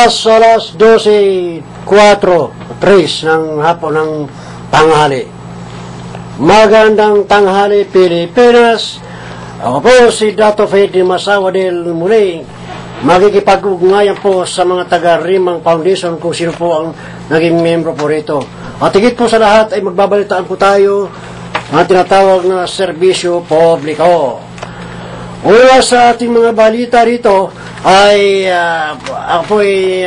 alas 12:03 ng hapon ng tanghali. Magandang tanghali, Pilipinas. Ako po si Dato Fede Masawadel muli. Magkikipag-ugnayan po sa mga taga-Rimang Foundation kung sino po ang naging membro po rito. At higit po sa lahat ay magbabalitaan po tayo ang tinatawag na serbisyo publiko. Una sa ating mga balita rito ay ako po ay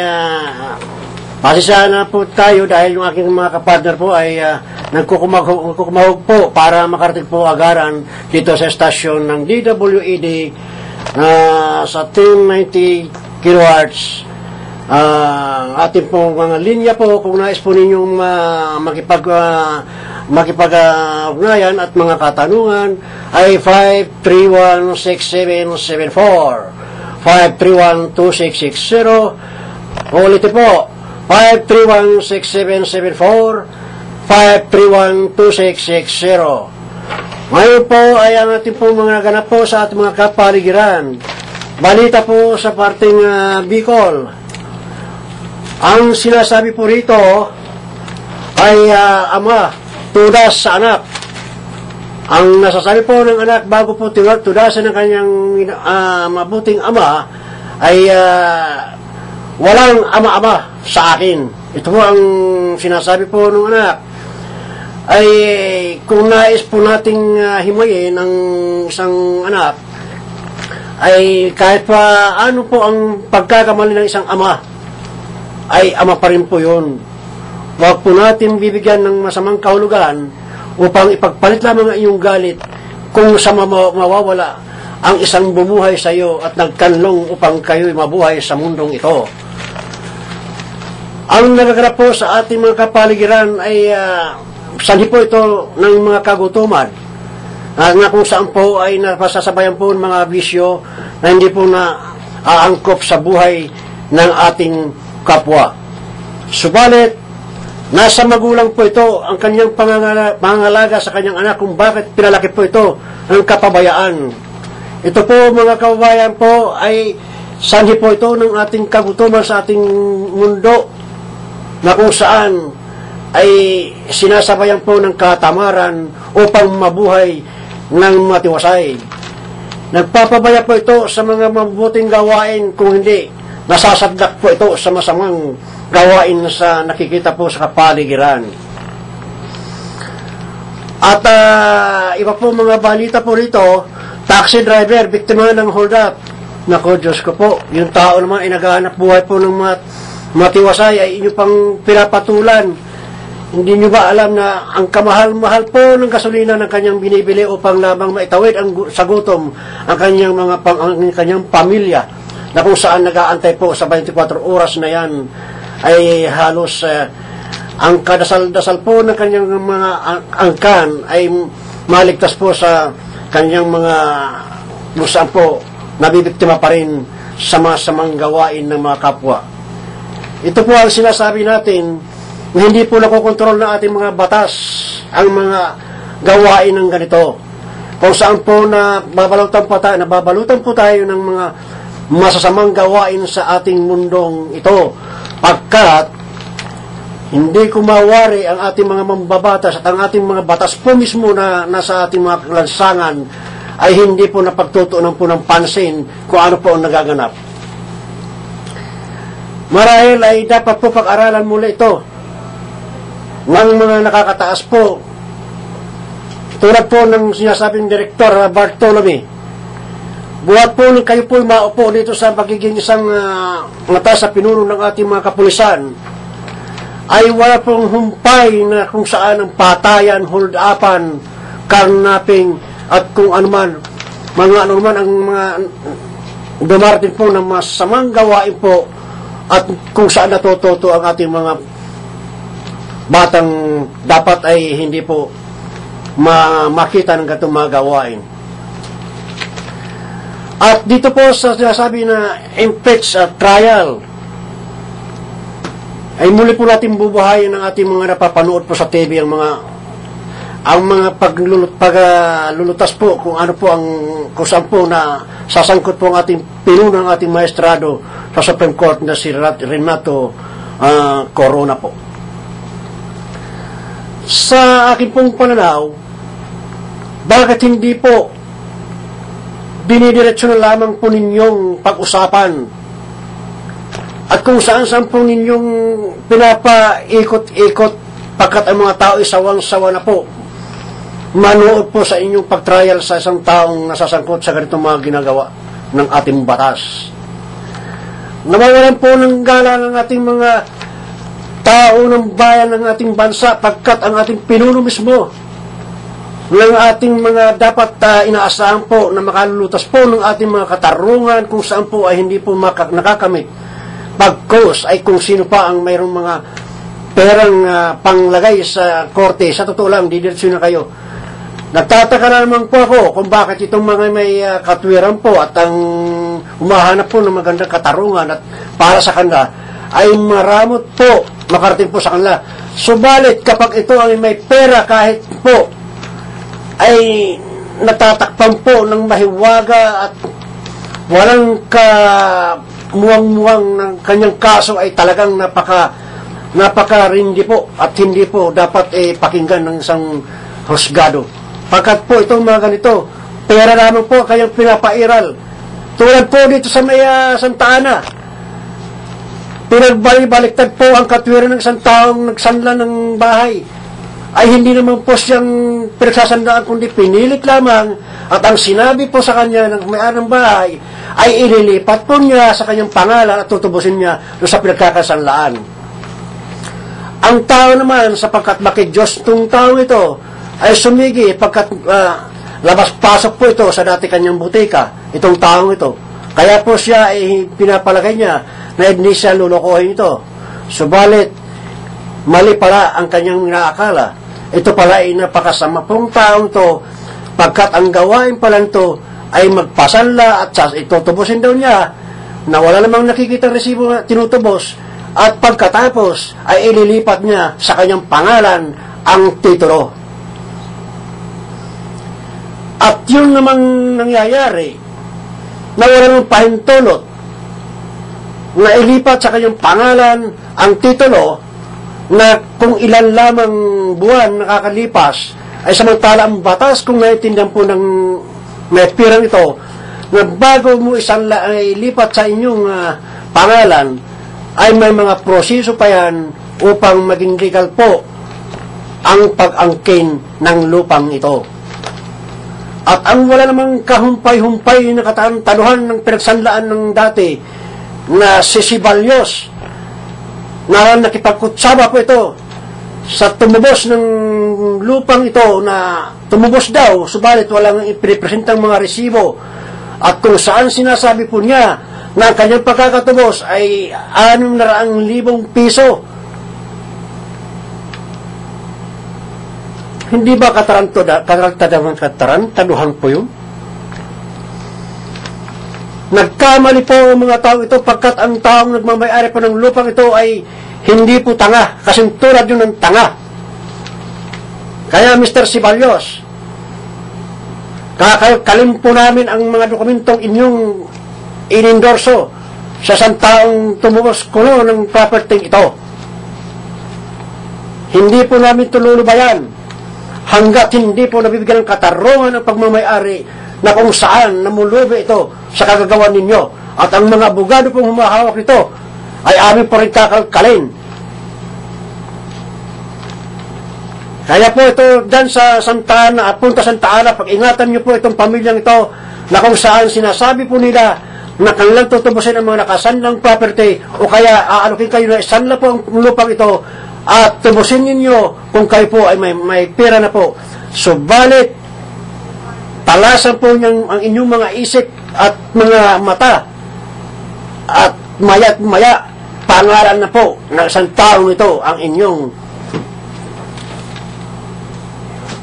pasisyahan na po tayo dahil yung aking mga kapartner po ay nagkukumahog po para makarating po agaran dito sa estasyon ng DWED sa 1090 kHz. Ating pong mga linya po kung nais po ninyong makipag-ugnayan at mga katanungan ay 5316774 5312660. Ulitin po, 5316774 5312660. Ngayon po ay ang ating pong mga naganap po sa ating mga kapaligiran. Balita po sa parting Bicol. Ang sinasabi po rito ay ama, tudas sa anak. Ang nasasabi po ng anak bago po tudasan ng kanyang mabuting ama ay walang ama-ama sa akin. Ito po ang sinasabi po ng anak. Ay kung nais po nating himayin ng isang anak, ay kahit pa ano po ang pagkakamali ng isang ama, ay ama pa rin po yun. Huwag po natin bibigyan ng masamang kahulugan upang ipagpalit lamang ang iyong galit kung sa mawawala ang isang bumuhay sa iyo at nagkanlong upang kayo'y mabuhay sa mundong ito. Ang nagaganap po sa ating mga kapaligiran ay sanhi po ito ng mga kagutuman na kung saan po ay napasasabayan po ng mga bisyo na hindi po na aangkop sa buhay ng ating kapwa. Subalit, nasa magulang po ito ang kanyang pangangalaga sa kanyang anak kung bakit pinalaki po ito ng kapabayaan. Ito po mga kababayan po ay sanhi po ito ng ating kagutuman sa ating mundo na kung saan ay sinasabayan po ng katamaran upang mabuhay ng matiwasay. Nagpapabaya po ito sa mga mabuting gawain kung hindi nasasadlak po ito sa masamang gawain sa nakikita po sa kapaligiran. At iba po mga balita po rito, taxi driver, biktima ng hold up. Naku, Diyos ko po, yung tao naman ay naghahanap buhay po ng matiwasay ay inyo pang pinapatulan. Hindi nyo ba alam na ang kamahal-mahal po ng gasolina ng kanyang binibili upang lamang maitawid sa gutom ang kanyang kanyang pamilya, na kung saan nag-aantay po sa 24 oras na yan ay halos ang kadasal-dasal po ng kanyang mga angkan ay maligtas po sa kanyang mga lusang po nabibiktima pa rin sa masamang gawain ng mga kapwa. Ito po ang sinasabi natin, hindi po nakokontrol ng ating mga batas ang mga gawain ng ganito. Kung saan po nababalutan po tayo ng mga masasamang gawain sa ating mundong ito. Pagkat hindi kumawari ang ating mga mambabatas at ang ating mga batas po mismo na nasa ating mga lansangan ay hindi po napagtutuunan po ng pansin kung ano po ang nagaganap. Marahil ay dapat po pag-aralan muli ito ng mga nakakataas po, tulad po ng sinasabing Direktor Bartolome. Buhat po nang kayo po maupo dito sa pagiging isang mataas sa pinuno ng ating mga kapulisan, ay wala pong humpay na kung saan ang patayan, hold-upan, karnaping, at kung anuman, mga anuman ang mga dumarating po ng masamang gawain po at kung saan natututo ang ating mga batang dapat ay hindi po makita ng ganitong mga gawain. At dito po sa sinasabi na impeach at trial, ay muli po natin bubuhayin ng ating mga napapanood po sa TV ang mga paglulutas po kung ano po ang kung saan po na sasangkot po ang ating pinuno ng ating maestrado sa Supreme Court na si Renato Corona po. Sa akin pong pananaw, bakit hindi po dinidiretso na lamang po ninyong pag-usapan at kung saan-saan po ninyong pinapaikot-ikot pagkat ang mga tao isawang-sawa na po manood po sa inyong pag-trial sa isang taong nasasangkot sa ganitong mga ginagawa ng ating batas. Nawawalan po ng gala ng ating mga tao ng bayan ng ating bansa pagkat ang ating pinuno mismo ng ating mga dapat inaasahan po na makalulutas po ng ating mga katarungan kung saan po ay hindi po nakakamit. Pagkos ay kung sino pa ang mayroong mga perang panglagay sa korte. Sa totoo lang, didiretso na kayo. Nagtataka na naman po ako kung bakit itong mga may katwiran po at ang umahanap po ng magandang katarungan at para sa kanila ay maramot po makarating po sa kanila. Subalit kapag ito ay may pera kahit po ay natatakpan po ng mahiwaga at walang muwang-muwang ng kanyang kaso ay talagang napakarindi po at hindi po dapat pakinggan ng isang husgado. Pagkat po itong mga ganito, pera naman po kayang pinapairal. Tulad po dito sa may Santa Ana, pinagbalik-baliktad po ang katwiran ng isang taong nagsanla ng bahay. Ay hindi naman po siyang pinagsasandaan kundi pinilit lamang at ang sinabi po sa kanya ng may-ari ng bahay ay ililipat po niya sa kanyang pangalan at tutubusin niya doon sa pinagkakasanlaan. Ang tao naman sapagkat makidiyos itong tao ito ay sumigi pagkat labas-pasok po ito sa dati kanyang butika, itong taong ito. Kaya po siya ay pinapalagay niya na hindi siya lulukohin ito. Subalit, mali pala ang kanyang inaakala. Ito pala ay napakasama pong taong ito pagkat ang gawain pala ito ay magpasanla at itutubusin daw niya na wala namang nakikita resibo na tinutubos at pagkatapos ay ililipat niya sa kanyang pangalan ang titulo. At yun namang nangyayari na wala namang pahintulot na ilipat sa kanyang pangalan ang titulo na kung ilan lamang buwan nakakalipas ay samantala ang batas kung naiintindihan po ng may pirang ito na bago mo ilipat sa inyong pangalan ay may mga proseso pa yan upang maging legal po ang pag-angkin ng lupang ito. At ang wala namang kahumpay-humpay na katanuhan ng pinagsanlaan ng dati na si Sibalyos na nakipagkutsaba po ito sa tumubos ng lupang ito na tumubos daw, subalit walang ipinipresentang mga resibo at kung saan sinasabi po niya na ang kanyang pagkakatubos ay 600,000 piso. Hindi ba katarantaduhan po yun? Nagkamali po ang mga tao ito pagkat ang taong nagmamayari po ng lupang ito ay hindi po tanga, kasing tulad yun ng tanga. Kaya Mr. Sibalyos, kakalim po namin ang mga dokumentong inyong inendorso sa isang taong tumubos kuno ng property ito. Hindi po namin tululubayan hanggat hindi po nabibigyan ng katarungan ang pagmamayari na kung saan namulubi ito sa kagagawan ninyo. At ang mga abogado pong humahawak nito ay amin po rin kakalkalin. Kaya po ito dyan sa Santa Ana, Punta Santa Ana, pag-ingatan nyo po itong pamilyang ito na kung saan sinasabi po nila na kanilang tutubusin ang mga nakasanlang property o kaya aalokin kayo na isanla po ang lupang ito at tubusin ninyo kung kayo po ay may pera na po. Subalit, talasan po ang inyong mga isip at mga mata at maya't maya pangalan na po ng isang taong ito ang inyong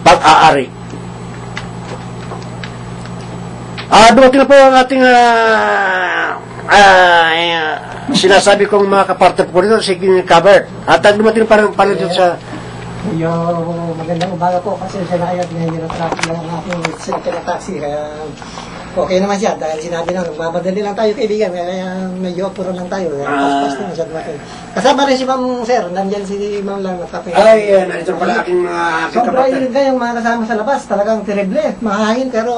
pag-aari. Dumating na po ang ating sinasabi kong mga kaparte po rito, si Cabert. At dumating pa rin pala dito sa... Magandang umaga po kasi siya na ayat ngayon yung traffic ng aking taxi. Kaya Okay naman siya dahil sinabi lang, magmamadali lang tayo kaibigan, kaya medyo puro lang tayo. Pas-pas na masyado natin. Kasama rin si Ma'am Sir, nandyan si Ma'am lang. Ay, ito pala aking Sobra init kayong mga kasama sa labas, talagang terrible. Mahangin pero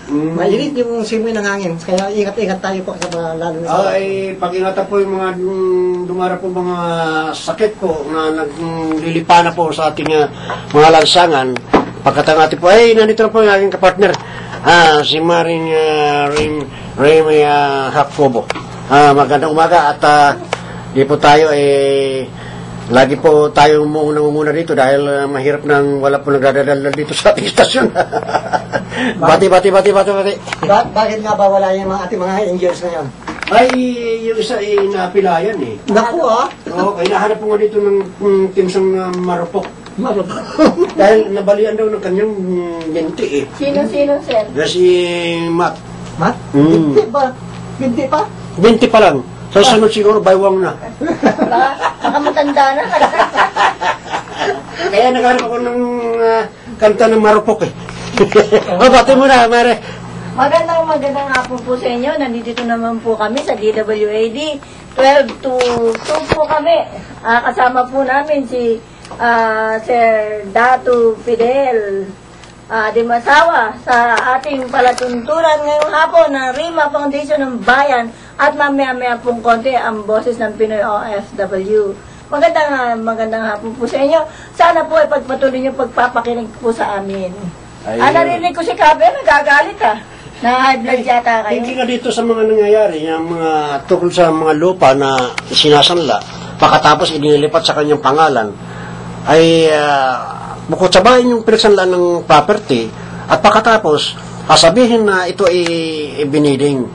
mainit yung simoy ng hangin. Kaya ingat-ingat tayo po sa mga lalo na sa... Ay, pag-ingatan po yung mga dumara po mga sakit po na naglilipa na po sa ating mga lansangan. Pagkatangati po, ay, nandito na po yung aking kapartner. Si Maring Ray Hakkobo. Magandang umaga at di po tayo lagi po tayo nangunguna dito dahil mahirap nang wala po nagdadala dito sa ating istasyon. Bati. Bakit nga ba wala yung ating mga angels ngayon? Ay, yung isa napilayan eh. Naku Oo, hinahanap po nga dito ng timsang marupok. Dahil nabalian daw ng kanyang binti eh. Sino, sir? Na si Matt. Mat? Binti ba? Binti pa? Binti pa lang. Sa sunod siguro, baywang na. Baka matanda na. Kaya naghanap ako ng kanta ng marupok eh. Bati mo na, Mare. Magandang hapon po sa inyo. Nandito naman po kami sa DWAD. 12 to 2 po kami. Kasama po namin si Sir Datu Fidel Dimasawa sa ating palatuntunan ngayong hapon ng Rima Foundation ng Bayan at mamaya-maya pong konti ang boses ng Pinoy OFW. Magandang hapon po sa inyo. Sana po ay pagpatuloy niyo pagpapakinig po sa amin. Narinig ko si Kabe, nagagalit na high blood yata kayo. Hindi nga dito sa mga nangyayari, yung mga tukol sa mga lupa na sinasanla, pagkatapos inilipat sa kanyang pangalan, ay bukod sa bayan yung pinagsanlaan ng property at pagkatapos sabihin na ito ay biniding.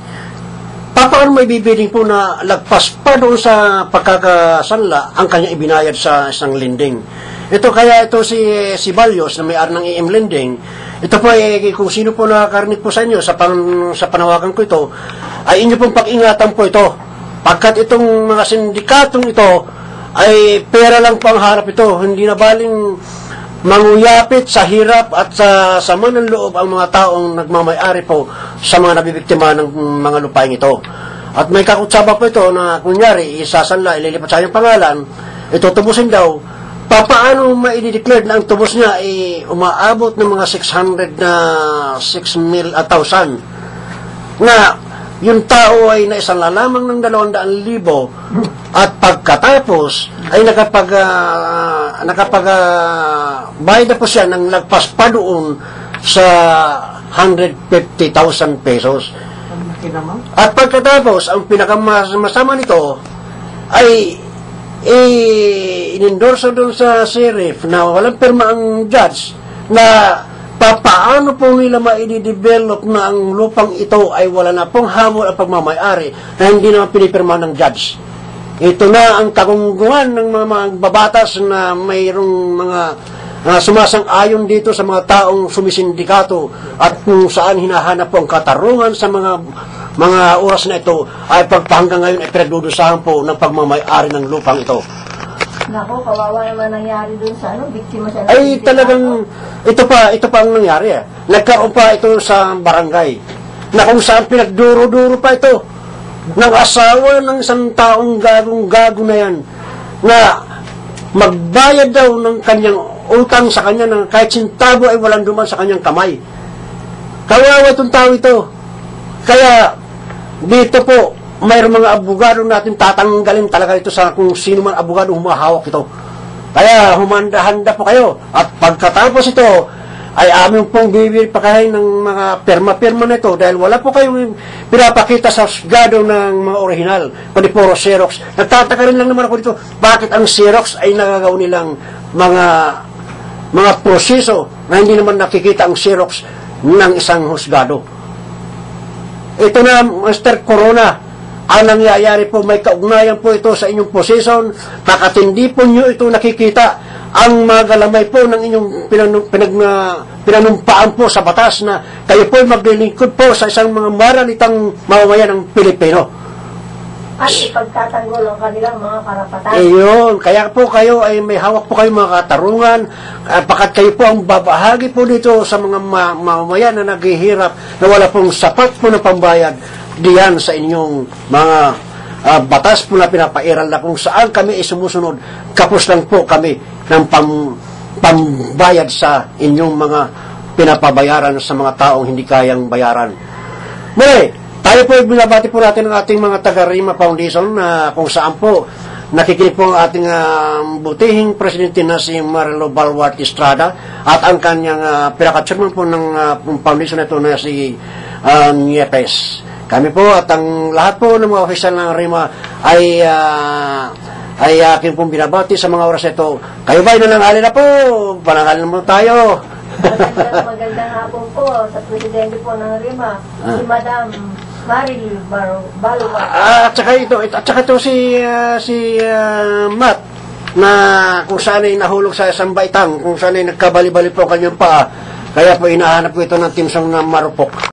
Paano may bibiding po na lagpas pa doon sa pagkakasanla ang kanya ibinayad sa isang lending. Ito kaya ito si Balyos na may-ari ng EM Lending. Ito po ay kung sino po nakakarinig po sa inyo sa panawagan ko ito ay inyo pong pag-ingatan po ito. Pagkat itong mga sindikatong ito ay pera lang po ang harap ito. Hindi na baling manguyapit sa hirap at sa sama ng loob ang mga taong nagmamay-ari po sa mga nabibiktima ng mga lupain ito. At may kakutsaba po ito na kunyari isasanla, ililipat sa kanyang pangalan, ito tubusin daw. Paano ma-i-declare na ang tubos niya ay umaabot ng mga 600,000 na yung tao ay naisanla lamang ng 200,000 at pagkatapos ay bayad na po siya ng lagpas pa doon sa 150,000 pesos. At pagkatapos, ang pinakamasama nito ay in-endorse doon sa sheriff na walang pirma ang judge na paano po nila ma-i-develop na ang lupang ito ay wala na pong habol ang pagmamay-ari na hindi naman pinipirma ng judge. Ito na ang kagungguan ng mga babatas na mayroong mga sumasang-ayon dito sa mga taong sumisindikato at kung saan hinahanap po ang katarungan sa mga oras na ito ay hanggang ngayon ay pinagdudusahan po ng pagmamay-ari ng lupang ito. Nako, kawawa naman nangyari dun sa biktima siya. Ay talagang, ito pa ang nangyari. Nagkaroon pa ito sa barangay na kung saan pinagduro-duro pa ito ng asawa ng isang taong gagong-gago na yan na magbayad daw ng kanyang utang sa kanya ng kahit sintabo ay walang duman sa kanyang kamay. Kawawa itong tao ito. Kaya dito po mayroong mga abogado natin tatanggalin talaga ito sa kung sino man abogado humahawak ito. Kaya humanda-handa po kayo. At pagkatapos ito ay amin pong bibiripakahin ng mga perma-perma na ito dahil wala po kayong pinapakita sa husgado ng mga original, kundi puro Xerox. Nagtataka rin lang naman ako dito, bakit ang Xerox ay nagagaw nilang mga proseso na hindi naman nakikita ang Xerox ng isang husgado. Ito na, Master Corona, ang nangyayari po, may kaugnayan po ito sa inyong posisyon, bakit hindi po nyo ito nakikita ang mga galamay po ng inyong pinanumpaan po sa batas na kayo po maglilingkod po sa isang mga maralitang mamamayan ng Pilipino. at ipagtatanggol ang kanilang mga karapatan. Iyon, kaya po kayo ay may hawak po kayo mga katarungan, pakat kayo po ang babahagi po dito sa mga mamamayan na naghihirap na wala pong sapat po na pambayad diyan sa inyong mga batas po na pinapairal na kung saan kami ay sumusunod. Kapos lang po kami ng pambayad sa inyong mga pinapabayaran sa mga taong hindi kayang bayaran. Muli, tayo po binabati po natin ang ating mga taga-Rima Foundation na kung saan po nakikinig po ang ating butihing presidente na si Marilo Balwart Estrada at ang kanyang pinaka-chairman po ng foundation na ito na si Niepes. Kami po at ang lahat po ng mga opisyal ng Rima ay aking pong binabati sa mga oras ito. Kayo ba nananghali na po? Pananghali naman tayo. Magandang hapon po sa presidente po ng Rima, si Madam Marily Balwart. At saka ito si Matt na kung saan ay nahulog sa isang baitang, kung saan ay nagkabali-bali po ang kanyang paa. Kaya po inahanap ko ito ng timsang na marupok.